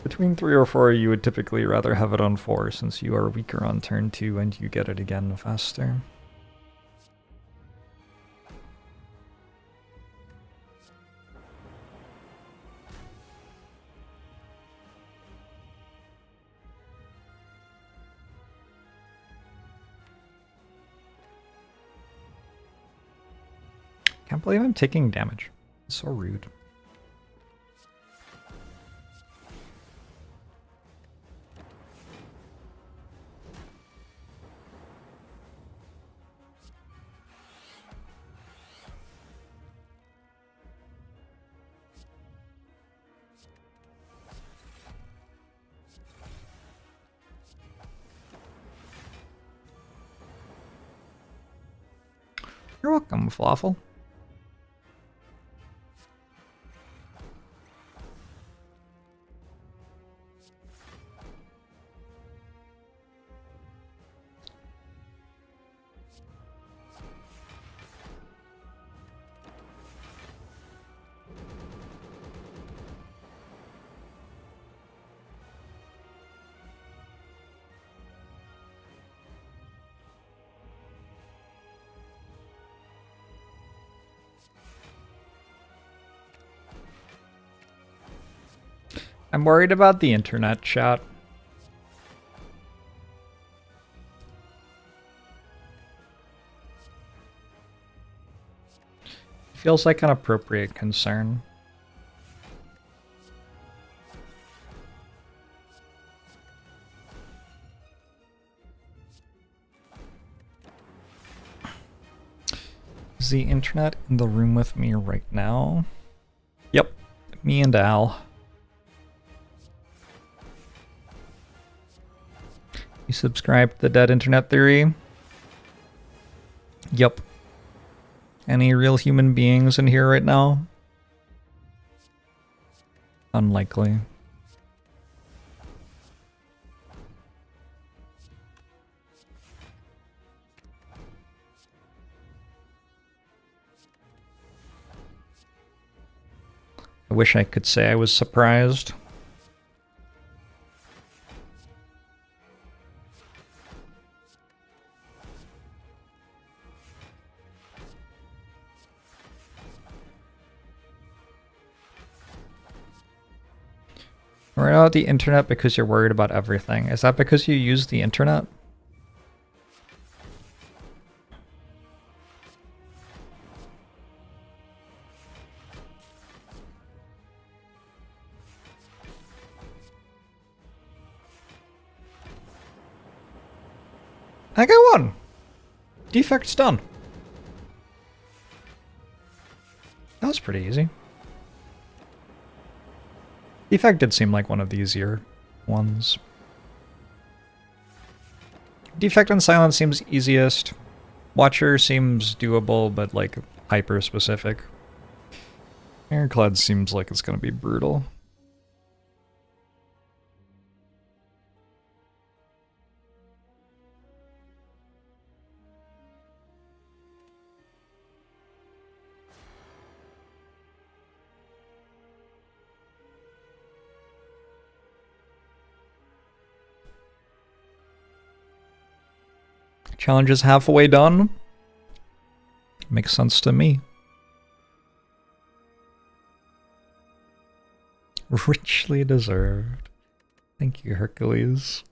Between 3 or 4, you would typically rather have it on 4 since you are weaker on turn 2 and you get it again faster. Can't believe I'm taking damage. It's so rude. You're welcome, Falafel. I'm worried about the internet, chat. Feels like an appropriate concern. Is the internet in the room with me right now? Yep, me and Al. You subscribe to the Dead Internet Theory? Yep. Any real human beings in here right now? Unlikely. I wish I could say I was surprised. Worried about the internet because you're worried about everything. Is that because you use the internet? I got one! Defect's done. That was pretty easy. Defect did seem like one of the easier ones. Defect and Silence seems easiest. Watcher seems doable, but like hyper specific. Ironclad seems like it's gonna be brutal. Challenge is halfway done. Makes sense to me. Richly deserved. Thank you, Hercules.